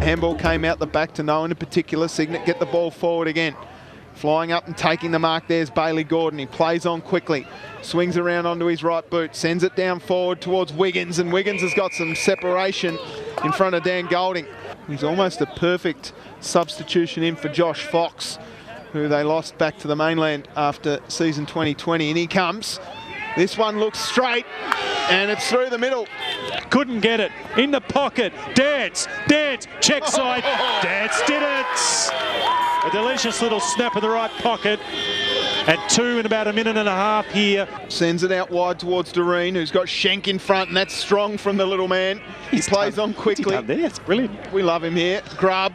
Handball came out the back to no one in particular. Cygnet get the ball forward again. Flying up and taking the mark, there's Bailey Gordon. He plays on quickly, swings around onto his right boot, sends it down forward towards Wiggins, and Wiggins has got some separation in front of Dan Golding. He's almost a perfect substitution in for Josh Fox, who they lost back to the mainland after season 2020, and he comes. This one looks straight, and it's through the middle. Couldn't get it. In the pocket. Dance. Check side. Dance did it. A delicious little snap in the right pocket. And 2 in about a minute and a half here. Sends it out wide towards Doreen, who's got Schenk in front, and that's strong from the little man. He plays on quickly. That's brilliant. We love him here. Grubb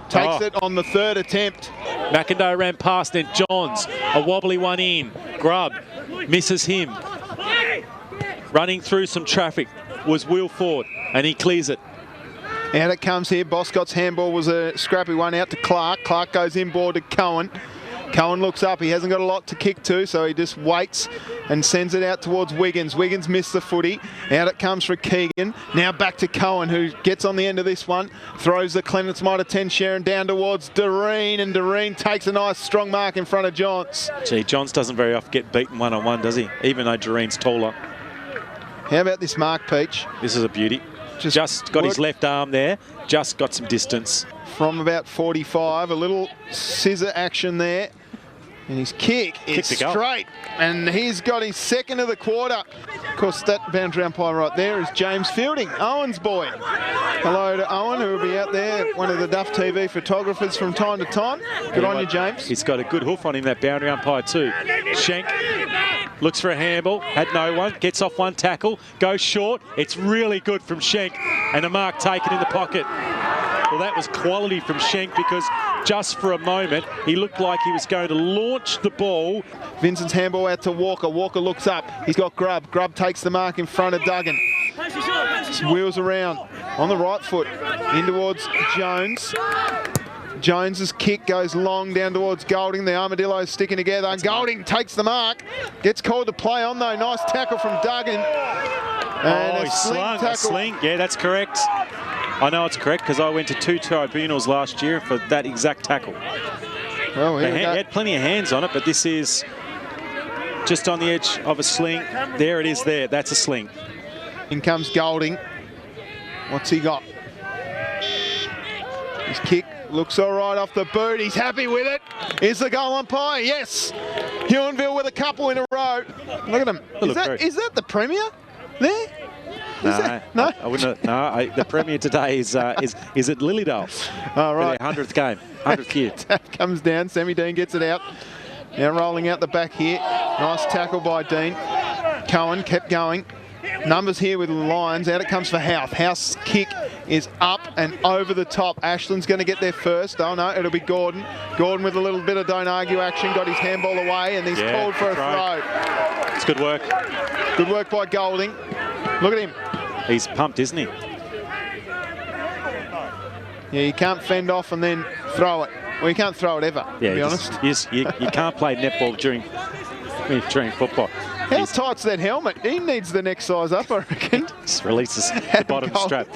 takes it on the 3rd attempt. McIndoe ran past, then Johns. A wobbly one in. Grubb misses him. Running through some traffic was Will Ford, and he clears it. Out it comes here. Boscott's handball was a scrappy one out to Clark. Clark goes inboard to Cohen. Cohen looks up. He hasn't got a lot to kick to, so he just waits and sends it out towards Wiggins. Wiggins missed the footy. Out it comes for Keegan. Now back to Cohen, who gets on the end of this one. Throws the Clements Mitre 10 Sharon down towards Doreen, and Doreen takes a nice strong mark in front of Johns. Gee, Johns doesn't very often get beaten one-on-one, does he? Even though Doreen's taller. How about this mark, Peach? This is a beauty. Just got his left arm there. Just got some distance. From about 45, a little scissor action there. And his kick is straight. And he's got his 2nd of the quarter. Of course, that boundary umpire right there is James Fielding, Owen's boy. Hello to Owen, who will be out there, one of the Duff TV photographers from time to time. Good on you, James. He's got a good hoof on him, that boundary umpire too. Schenk looks for a handball, had no one, gets off one tackle, goes short. It's really good from Schenk, and a mark taken in the pocket. Well, that was quality from Schenk, because just for a moment, he looked like he was going to launch the ball. Vincent's handball out to Walker. Walker looks up. He's got Grubb. Grubb takes the mark in front of Duggan. Wheels around on the right foot in towards Jones. Jones's kick goes long down towards Golding. The Armadillos sticking together. And Golding takes the mark. Gets called to play on though. Nice tackle from Duggan. And he slung a sling. Yeah, that's correct. I know it's correct because I went to 2 tribunals last year for that exact tackle. Well, they had plenty of hands on it, but this is just on the edge of a sling. There it is there. That's a sling. In comes Golding. What's he got? His kick looks all right off the boot. He's happy with it. Is the goal umpire? Yes. Huonville with a couple in a row. Look at him. Is that the Premier there? No, I wouldn't. No, the Premier today is at Lilydale. All right. For their 100th game, 100th year. Tap comes down. Sammy Dean gets it out. Now rolling out the back here. Nice tackle by Dean. Cohen kept going. Numbers here with the Lions. Out it comes for Houth. Houth's kick is up and over the top. Ashland's going to get there first. Oh no, it'll be Gordon. Gordon with a little bit of don't argue action. Got his handball away, and he's called for a throw. It's good work. Good work by Golding. Look at him. He's pumped, isn't he? Yeah, you can't fend off and then throw it. Well, you can't throw it ever, to be honest. Yes, you can't play netball during football. How tight's that helmet? He needs the next size up, I reckon. Just releases the bottom strap.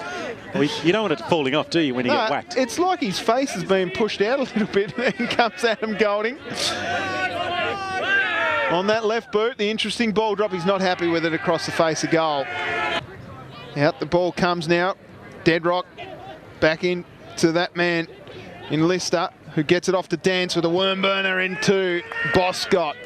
Well, you don't want it falling off, do you, when you get whacked? It's like his face is being pushed out a little bit. Then comes Adam Golding. On that left boot, the interesting ball drop. He's not happy with it across the face of goal. Out the ball comes now. Deadrock back in to that man in Lister, who gets it off to Dance with a worm burner into Boscott.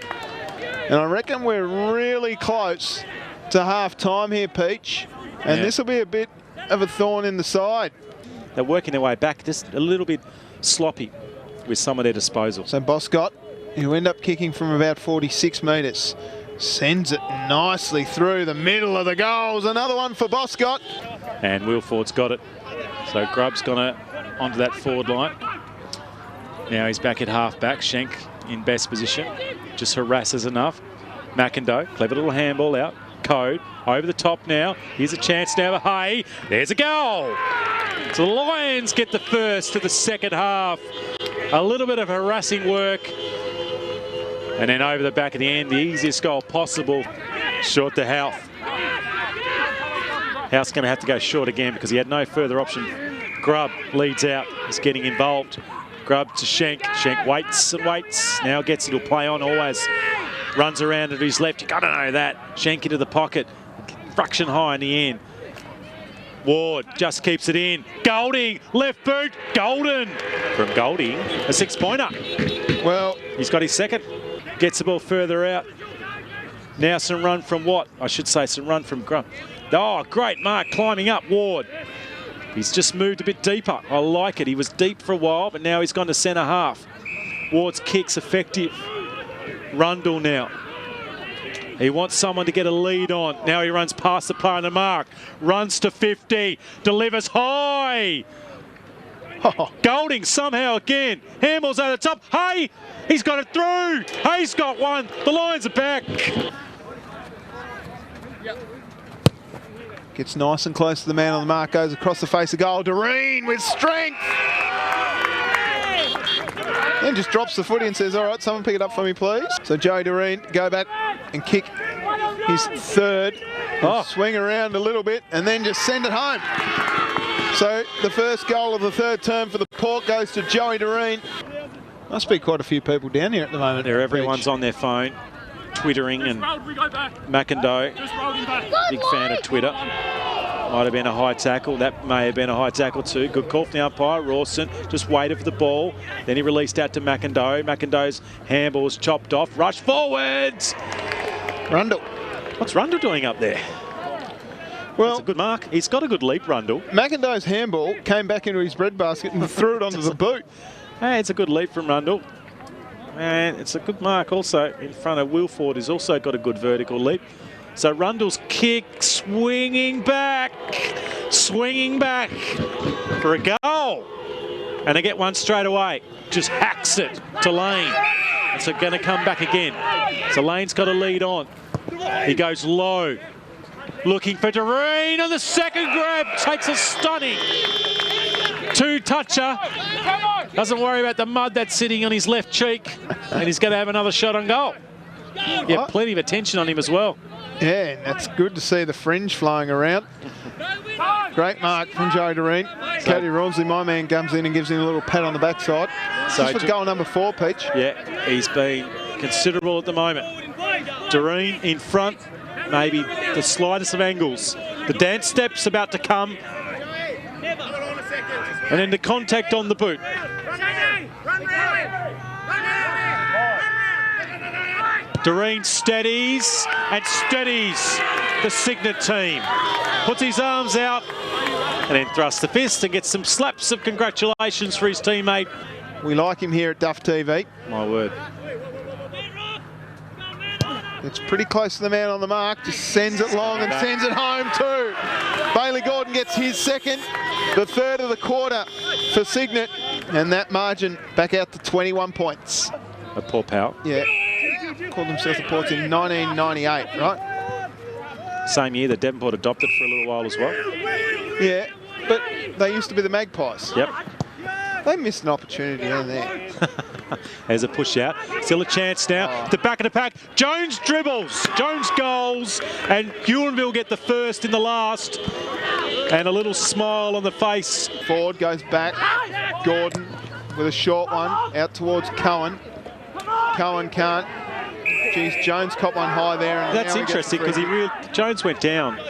And I reckon we're really close to half-time here, Peach. And this will be a bit of a thorn in the side. They're working their way back, just a little bit sloppy with some of their disposal. So Boscott, who end up kicking from about 46 metres, sends it nicely through the middle of the goals. Another one for Boscott. And Wilford's got it. So Grubb's gone onto that forward line. Now he's back at half-back. Schenk in best position. Just harasses enough. McIndoe, clever little handball out. Code, over the top now. Here's a chance now. Hey, there's a goal. So the Lions get the first to the second half. A little bit of harassing work. And then over the back of the end, the easiest goal possible. Short to Houth. Houth's going to have to go short again because he had no further option Grubb leads out. He's getting involved. Grubb to Schenk. Schenk waits and waits. Now gets it to play on always. Runs around to his left. You got to know that. Schenk into the pocket. Fraction high in the end. Ward just keeps it in. Golding, left boot, Golden. From Golding, a 6-pointer. Well, he's got his second. Gets the ball further out. Now some run from Watt. I should say some run from Grubb. Oh, great mark, climbing up, Ward. He's just moved a bit deeper. I like it. He was deep for a while, but now he's gone to centre half. Ward's kick's effective. Rundle now. He wants someone to get a lead on. Now he runs past the player on the mark. Runs to 50. Delivers high. Oh. Golding somehow again. Hamill's over the top. Hey, he's got it through. Hay's got one. The Lions are back. Gets nice and close to the man on the mark. Goes across the face of goal. Doreen with strength. Then just drops the footy and says, all right, someone pick it up for me, please. So Joey Doreen, go back and kick his third. Swing around a little bit and then just send it home. So the first goal of the third term for the Port goes to Joey Doreen. Must be quite a few people down here at the moment. Everyone's on their phone, twittering, and McIndoe, big fan of Twitter. Might have been a high tackle. That may have been a high tackle too. Good call from the umpire. Rawson just waited for the ball. Then he released out to McIndoe. McIndoe's handball was chopped off. Rush forwards. Rundle. What's Rundle doing up there? Well, that's a good mark. He's got a good leap, Rundle. McIndoe's handball came back into his breadbasket and threw it onto the boot. Hey, it's a good leap from Rundle. And it's a good mark also in front of Wilford, who's also got a good vertical leap. So Rundle's kick, swinging back for a goal. And they get one straight away. Just hacks it to Lane. And so going to come back again. So Lane's got a lead on. He goes low. Looking for Doreen on the second grab. Takes a stunning two-toucher. Doesn't worry about the mud that's sitting on his left cheek. And he's going to have another shot on goal. Yeah, plenty of attention on him as well. Yeah, and that's good to see the fringe flowing around. Great mark from Joey Doreen. Cody Ronsley, my man, comes in and gives him a little pat on the backside. So just for goal number 4, Peach. Yeah, he's been considerable at the moment. Doreen in front, maybe the slightest of angles. The dance step's about to come. And then the contact on the boot. Doreen steadies and steadies the Cygnet team. Puts his arms out and then thrusts the fist and gets some slaps of congratulations for his teammate. We like him here at Duff TV. My word. It's pretty close to the man on the mark. Just sends it long and sends it home too. Bailey Gordon gets his second. The third of the quarter for Cygnet. And that margin back out to 21 points. A poor pal. Yeah. Called themselves the Ports in 1998, right? Same year that Devonport adopted for a little while as well. Yeah, but they used to be the Magpies. Yep. They missed an opportunity in there. There's a push out. Still a chance now. The back of the pack. Jones dribbles. Jones goals. And Huonville get the first in the last. And a little smile on the face. Ford goes back. Gordon with a short one out towards Cohen. Cohen can't. Geez, Jones caught one high there. And that's interesting because Jones went down.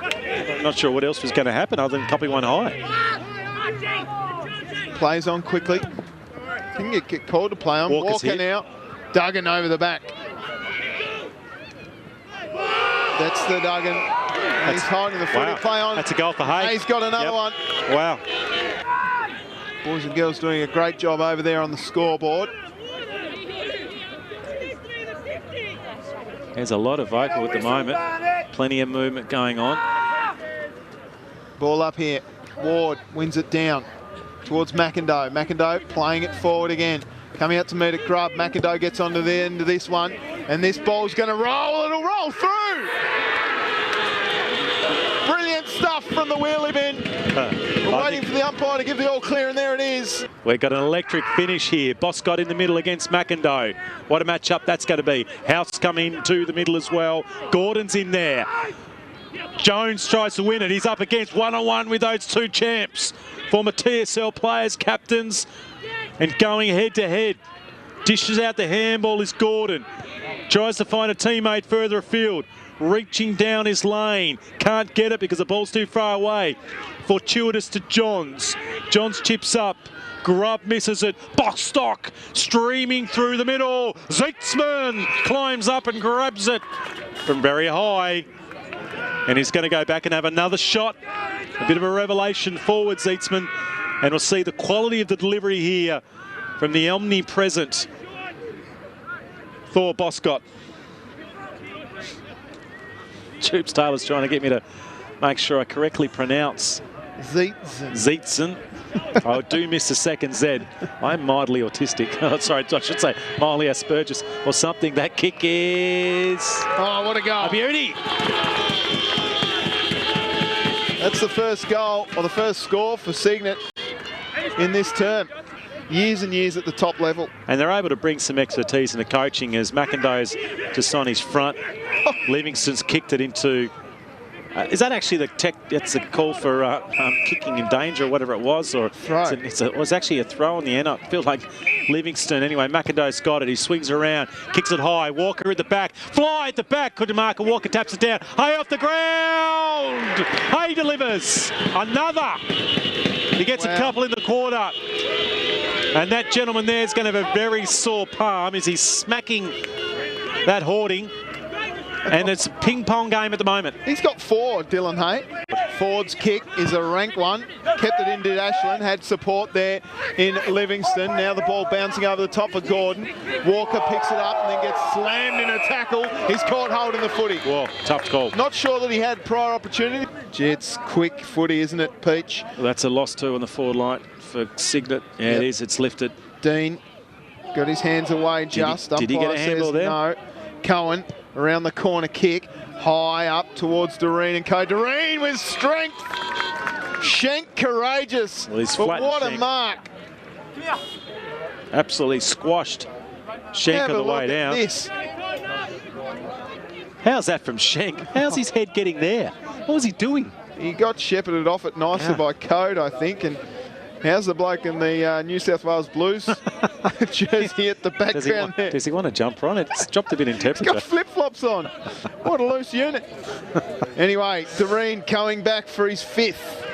I'm not sure what else was going to happen other than copping one high. Plays on quickly. Didn't get called to play on. Walker now. Duggan over the back. That's the Duggan. He's hiding the footy. Play on. That's a goal for Hay. Hay's got another one. Wow. Boys and girls doing a great job over there on the scoreboard. There's a lot of vocal at the moment. Plenty of movement going on. Ball up here. Ward wins it down towards McIndoe. McIndoe playing it forward again. Coming out to meet at Grubb. McIndoe gets onto the end of this one. And this ball's going to roll. It'll roll through. Brilliant stuff from the wheelie bin. We're waiting for the umpire to give the all clear, and there it is. We've got an electric finish here. Boscott in the middle against McIndoe. What a matchup that's going to be. House coming to the middle as well. Gordon's in there. Jones tries to win it. He's up against one-on-one with those two champs. Former TSL players, captains, and going head-to-head. Dishes out the handball is Gordon. Tries to find a teammate further afield. Reaching down his lane. Can't get it because the ball's too far away. Fortuitous to Johns. Johns chips up. Grubb misses it. Boscott streaming through the middle. Zeitzman climbs up and grabs it from very high. And he's going to go back and have another shot. A bit of a revelation forward, Zeitzman. And we'll see the quality of the delivery here from the omnipresent Thor Boscott. Tubes Taylor's trying to get me to make sure I correctly pronounce Zeitzman. I do miss the second Z. I'm mildly autistic. Oh, sorry, I should say mildly Asperger's or something. That kick is... Oh, what a goal. A beauty. That's the first goal, or the first score for Cygnet in this term. Years and years at the top level. And they're able to bring some expertise in the coaching as McIndoe's just on his front. Livingston's kicked it into... is that actually the tech? That's a call for kicking in danger or whatever it was, or it was actually a throw on the end. I feel like Livingston. Anyway, McIndoe's got it. He swings around, kicks it high. Walker at the back, fly at the back. Couldn't mark it. Walker taps it down. Hay off the ground. Hay delivers another. He gets a couple in the quarter, and that gentleman there is going to have a very sore palm as he's smacking that hoarding. And it's a ping-pong game at the moment. He's got 4, Dylan Hay. Ford's kick is a rank one. Kept it into Ashland, had support there in Livingston. Now the ball bouncing over the top of Gordon. Walker picks it up and then gets slammed in a tackle. He's caught hold in the footy. Whoa, tough call. Not sure that he had prior opportunity. Gee, it's quick footy, isn't it, Peach? Well, that's a loss too on the forward line for Cygnet. Yeah, it is. It's lifted. Dean got his hands away just. Did he get a handball there? No. Cohen around the corner kick, high up towards Doreen and co. Doreen with strength. Schenk courageous. Well, he's but what a mark. Absolutely squashed Schenk on the way down. This. How's that from Schenk? How's his head getting there? What was he doing? He got shepherded off it nicely by Code, I think. And how's the bloke in the New South Wales Blues jersey at the background there? Does he want to jump on it? It's dropped a bit in temperature. He's got flip-flops on. What a loose unit. Anyway, Doreen going back for his 5th.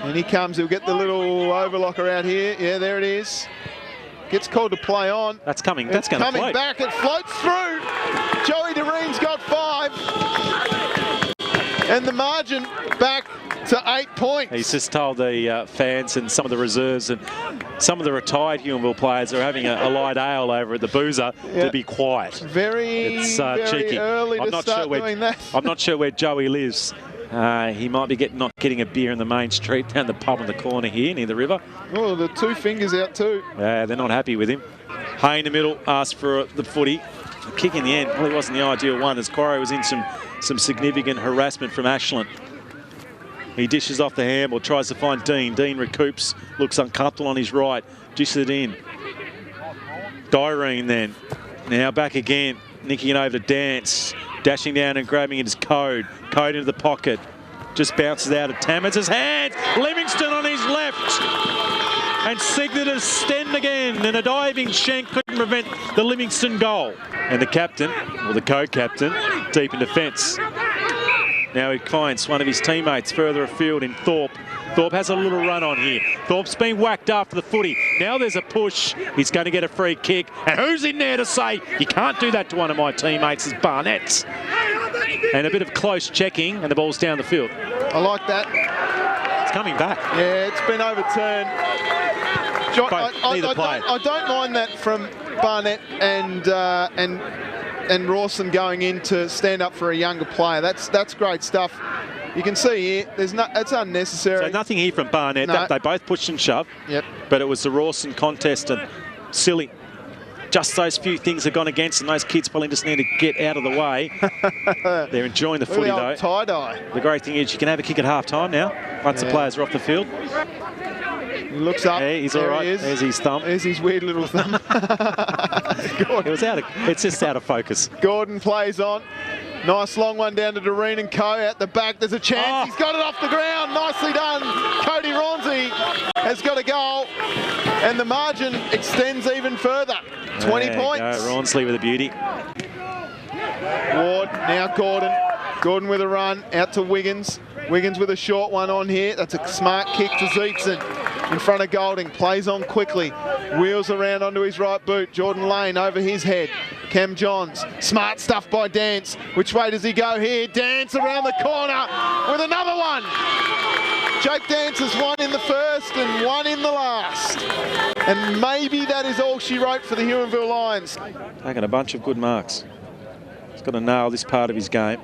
And he comes. He'll get the little overlocker out here. Yeah, there it is. Gets called to play on. That's coming. That's going to float. Coming back. It floats through. Joey Doreen's got 5. And the margin back to 8 points. He's just told the fans and some of the reserves and some of the retired Huonville players are having a light ale over at the Boozer to be quiet. Very cheeky. Early to start doing that. I'm not sure where Joey lives. He might be not getting a beer in the main street down the pub on the corner here near the river. Oh, the 2 fingers out too. They're not happy with him. Hay in the middle asked for the footy. The kick in the end probably wasn't the ideal one as Corey was in some significant harassment from Ashland. He dishes off the handball, tries to find Dean. Dean recoups, looks uncomfortable on his right, dishes it in. Doreen then, now back again, nicking it over to Dance, dashing down and grabbing it is Code. Code into the pocket, just bounces out of Tammers's hand. Livingston on his left. And Cygnet has stemmed again, and a diving Schenk couldn't prevent the Livingston goal. And the captain, or the co-captain, deep in defence. Now he finds one of his teammates further afield in Thorpe. Thorpe has a little run on here. Thorpe's been whacked after the footy. Now there's a push. He's going to get a free kick. And who's in there to say, you can't do that to one of my teammates, is Barnett. And a bit of close checking, and the ball's down the field. I like that. It's coming back. Yeah, it's been overturned. I don't mind that from Barnett and Rawson going in to stand up for a younger player. That's great stuff. You can see here, it's unnecessary. So nothing here from Barnett. No. They both pushed and shoved. Yep. But it was the Rawson contest and silly. Just those few things have gone against, and those kids probably just need to get out of the way. They're enjoying the footy though. Tie-dye. The great thing is you can have a kick at half-time now once the players are off the field. He looks up. Yeah, he's all right. There's his thumb. There's his weird little thumb. It was it's just out of focus. Gordon plays on. Nice long one down to Doreen and Co. At the back, there's a chance. Oh. He's got it off the ground. Nicely done. Cody Ronzi has got a goal. And the margin extends even further. 20 points. Ronsley with a beauty. Ward, now Gordon. Gordon with a run, out to Wiggins. Wiggins with a short one on here. That's a smart kick to Zeetson. In front of Golding, plays on quickly. Wheels around onto his right boot. Jordan Lane over his head. Cam Johns, smart stuff by Dance. Which way does he go here? Dance around the corner with another one. Jake Dance has one in the first and one in the last. And maybe that is all she wrote for the Huonville Lions. Taking a bunch of good marks. He's got to nail this part of his game.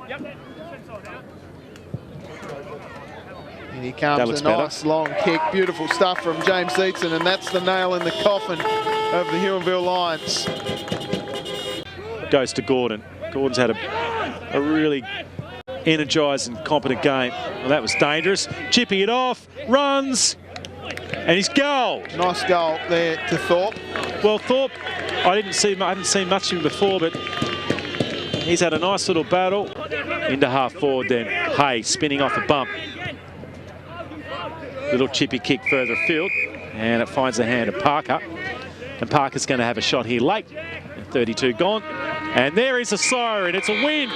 And here comes a nice long kick. Beautiful stuff from James Zeetson, and that's the nail in the coffin of the Huonville Lions. Goes to Gordon. Gordon's had a really energised and competent game. Well, that was dangerous. Chipping it off, runs, and he's goal. Nice goal there to Thorpe. Well, Thorpe, I hadn't seen much of him before, but he's had a nice little battle. Into half forward then. Hay spinning off a bump. Little chippy kick further afield, and it finds the hand of Parker. And Parker's going to have a shot here late. 32 gone. And there is a siren. It's a win.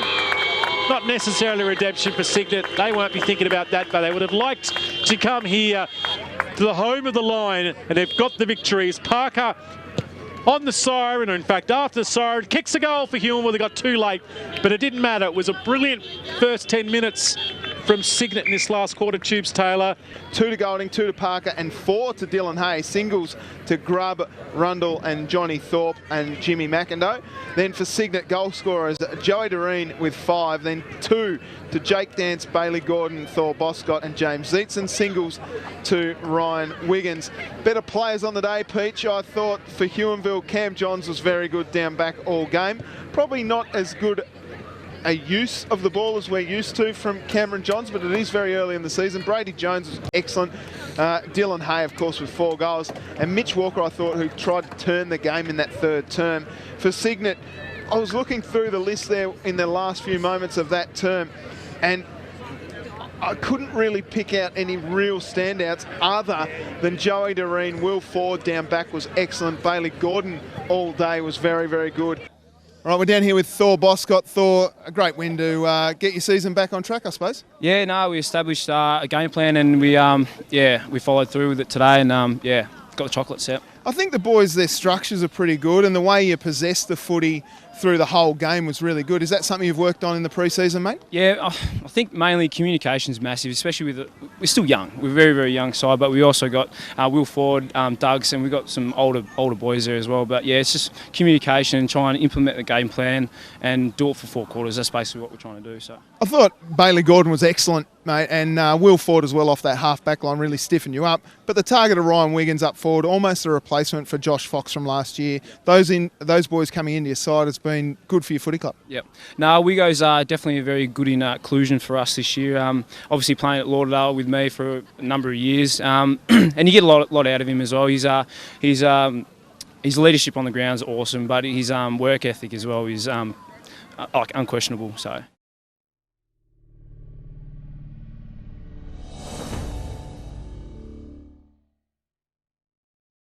Not necessarily redemption for Cygnet. They won't be thinking about that, but they would have liked to come here to the home of the line, and they've got the victories. Parker on the siren, or in fact after the siren, kicks a goal for Huonville. They got too late, but it didn't matter. It was a brilliant first 10 minutes from Cygnet in this last quarter. Tubes Taylor. 2 to Golding, 2 to Parker, and 4 to Dylan Hay. Singles to Grubb, Rundle, and Johnny Thorpe and Jimmy McIndoe. Then for Cygnet, goal scorers, Joey Doreen with 5, then 2 to Jake Dance, Bailey Gordon, Thor Boscott, and James Zeetson. Singles to Ryan Wiggins. Better players on the day, Peach. I thought for Huonville, Cam Johns was very good down back all game. Probably not as good a use of the ball as we're used to from Cameron Johns, but it is very early in the season. Brady Jones was excellent. Dylan Hay, of course, with 4 goals. And Mitch Walker, I thought, who tried to turn the game in that third term. For Cygnet, I was looking through the list there in the last few moments of that term, and I couldn't really pick out any real standouts other than Joey Doreen. Will Ford down back was excellent. Bailey Gordon all day was very, very good. All right, we're down here with Thor Boscott. Thor, a great win to get your season back on track, I suppose. Yeah, no, we established a game plan, and we followed through with it today, and got the chocolates out. I think the boys, their structures are pretty good, and the way you possessed the footy through the whole game was really good. Is that something you've worked on in the pre-season, mate? Yeah, I think mainly communication is massive, especially with we're still young. We're a very, very young side, but we also got Will Ford, Doug's, and we've got some older boys there as well. But yeah, it's just communication and trying to implement the game plan and do it for 4 quarters. That's basically what we're trying to do. So I thought Bailey Gordon was excellent, mate, and Will Ford as well off that half-back line really stiffened you up. But the target of Ryan Wiggins up forward, almost a replacement for Josh Fox from last year. Those boys coming into your side has been good for your footy club. Yep. No, Wiggo's definitely very good in inclusion for us this year. Obviously playing at Lauderdale with me for a number of years, and you get a lot out of him as well. His leadership on the ground is awesome, but his work ethic as well is unquestionable. So.